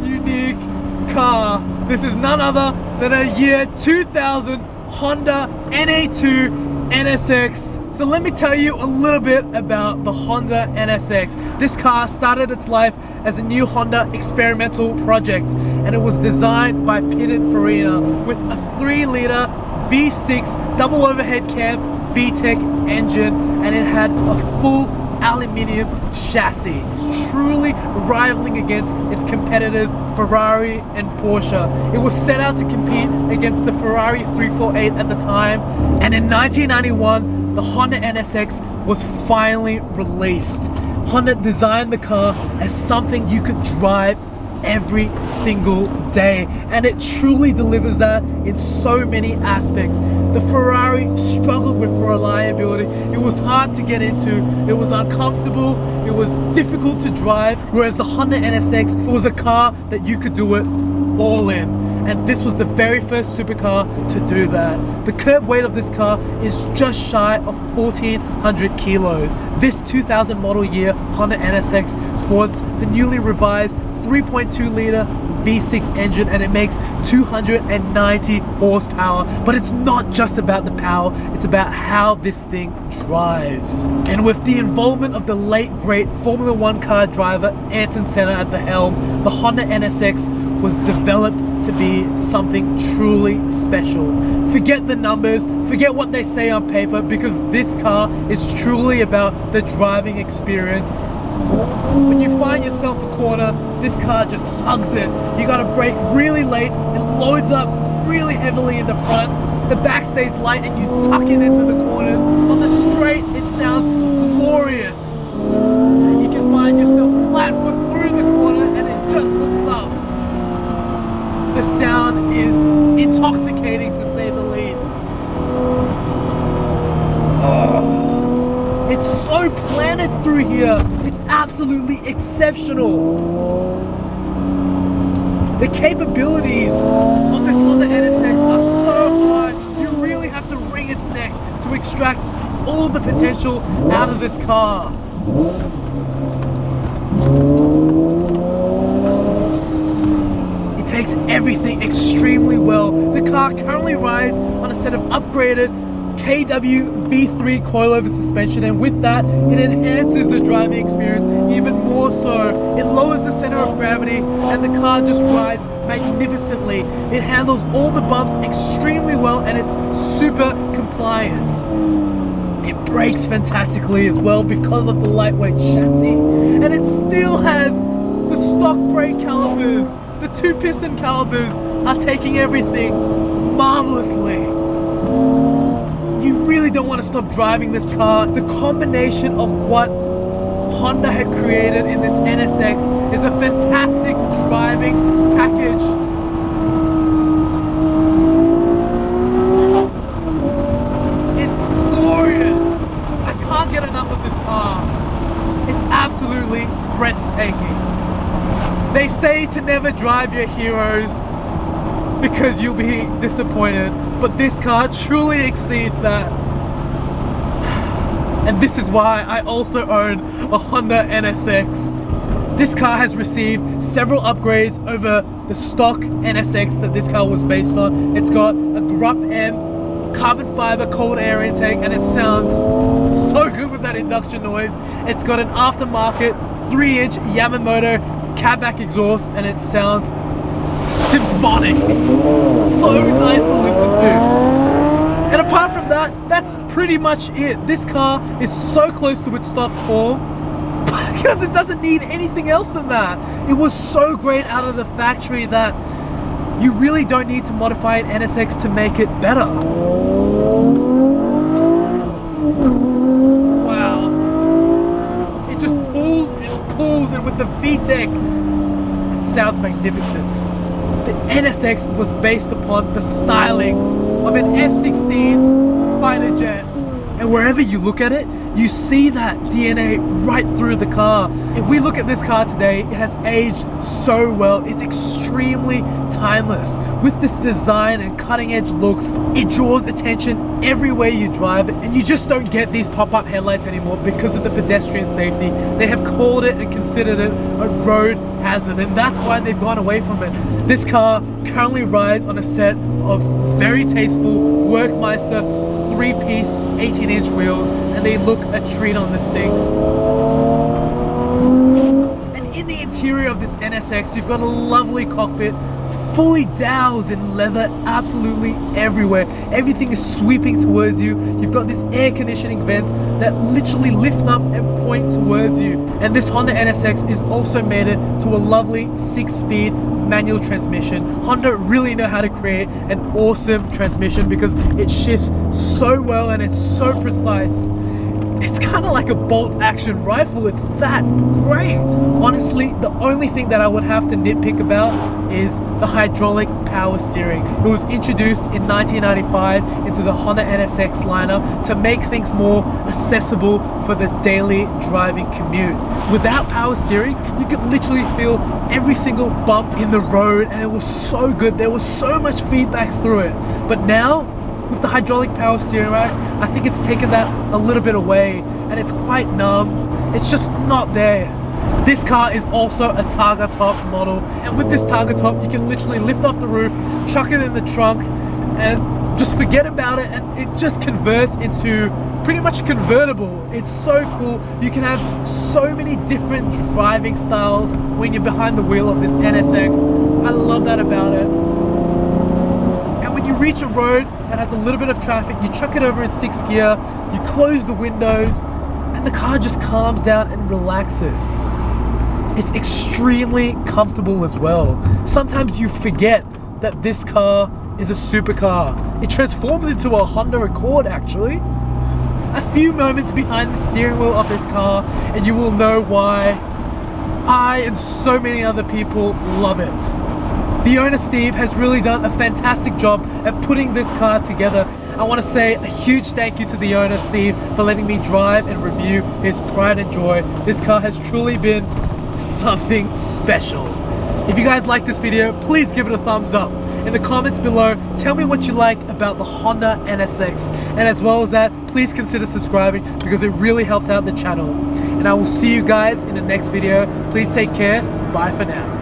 unique car. This is none other than a year 2000 Honda NA2 NSX. So let me tell you a little bit about the Honda NSX. This car started its life as a new Honda experimental project, and it was designed by Pininfarina with a 3-liter V6 double overhead cam VTEC engine, and it had a full aluminium chassis. It's truly rivaling against its competitors Ferrari and Porsche. It was set out to compete against the Ferrari 348 at the time, and in 1991 the Honda NSX was finally released. Honda designed the car as something you could drive every single day, and it truly delivers that in so many aspects. The Ferrari struggled with reliability. It was hard to get into, it was uncomfortable, it was difficult to drive, whereas the Honda NSX was a car that you could do it all in. And this was the very first supercar to do that. The curb weight of this car is just shy of 1,400 kilos. This 2000 model year Honda NSX sports the newly revised 3.2 liter V6 engine, and it makes 290 horsepower. But it's not just about the power, it's about how this thing drives. And with the involvement of the late great Formula 1 car driver Aryton Senna at the helm, the Honda NSX was developed to be something truly special. Forget the numbers, forget what they say on paper, because this car is truly about the driving experience. When you find yourself a corner, this car just hugs it. You gotta brake really late, it loads up really heavily in the front, the back stays light, and you tuck it into the corners. On the straight, it sounds glorious. You can find yourself flat foot through the corner and it just looks up. The sound is intoxicating, to say the least. Oh, it's so planted through here. It's absolutely exceptional. The capabilities of this Honda NSX are so high, you really have to wring its neck to extract all the potential out of this car. It takes everything extremely well. The car currently rides on a set of upgraded KW V3 coilover suspension, and with that, it enhances the driving experience even more so. It lowers the center of gravity and the car just rides magnificently. It handles all the bumps extremely well, and it's super compliant. It brakes fantastically as well because of the lightweight chassis, and it still has the stock brake calipers. The 2-piston calipers are taking everything marvelously. You really don't want to stop driving this car. The combination of what Honda had created in this NSX is a fantastic driving package. It's glorious. I can't get enough of this car. It's absolutely breathtaking. They say to never drive your heroes because you'll be disappointed, but this car truly exceeds that. And this is why I also own a Honda NSX. This car has received several upgrades over the stock NSX that this car was based on. It's got a Grupp M carbon fiber cold air intake, and it sounds so good with that induction noise. It's got an aftermarket 3-inch Yamamoto catback exhaust, and it sounds symphonic. It's so nice to listen to. And apart from that, that's pretty much it. This car is so close to its stock form because it doesn't need anything else than that. It was so great out of the factory that you really don't need to modify an NSX to make it better. Wow. It just pulls, and with the VTEC, it sounds magnificent. The NSX was based upon the stylings of an F-16 fighter jet, and wherever you look at it, you see that DNA right through the car. If we look at this car today, it has aged so well. It's extremely timeless. With this design and cutting edge looks, it draws attention everywhere you drive, and you just don't get these pop-up headlights anymore because of the pedestrian safety. They have called it and considered it a road hazard, and that's why they've gone away from it. This car currently rides on a set of very tasteful Workmeister 3-piece 18-inch wheels, and they look a treat on this thing. And in the interior of this NSX, you've got a lovely cockpit, fully doused in leather absolutely everywhere. Everything is sweeping towards you. You've got this air conditioning vents that literally lift up and point towards you. And this Honda NSX is also mated to a lovely 6-speed manual transmission. Honda really know how to create an awesome transmission because it shifts so well and it's so precise. It's kind of like a bolt action rifle. It's that great. Honestly, the only thing that I would have to nitpick about is the hydraulic power steering. It was introduced in 1995 into the Honda NSX lineup to make things more accessible for the daily driving commute. Without power steering, you could literally feel every single bump in the road, and it was so good. There was so much feedback through it. But now, with the hydraulic power steering rack, I think it's taken that a little bit away, and it's quite numb. It's just not there. This car is also a Targa Top model, and with this Targa Top, you can literally lift off the roof, chuck it in the trunk, and just forget about it, and it just converts into pretty much convertible. It's so cool. You can have so many different driving styles when you're behind the wheel of this NSX. I love that about it. You reach a road that has a little bit of traffic, you chuck it over in 6th gear, you close the windows, and the car just calms down and relaxes. It's extremely comfortable as well. Sometimes you forget that this car is a supercar. It transforms into a Honda Accord actually. A few moments behind the steering wheel of this car and you will know why I and so many other people love it. The owner, Steve, has really done a fantastic job at putting this car together. I want to say a huge thank you to the owner, Steve, for letting me drive and review his pride and joy. This car has truly been something special. If you guys like this video, please give it a thumbs up. In the comments below, tell me what you like about the Honda NSX. And as well as that, please consider subscribing because it really helps out the channel. And I will see you guys in the next video. Please take care. Bye for now.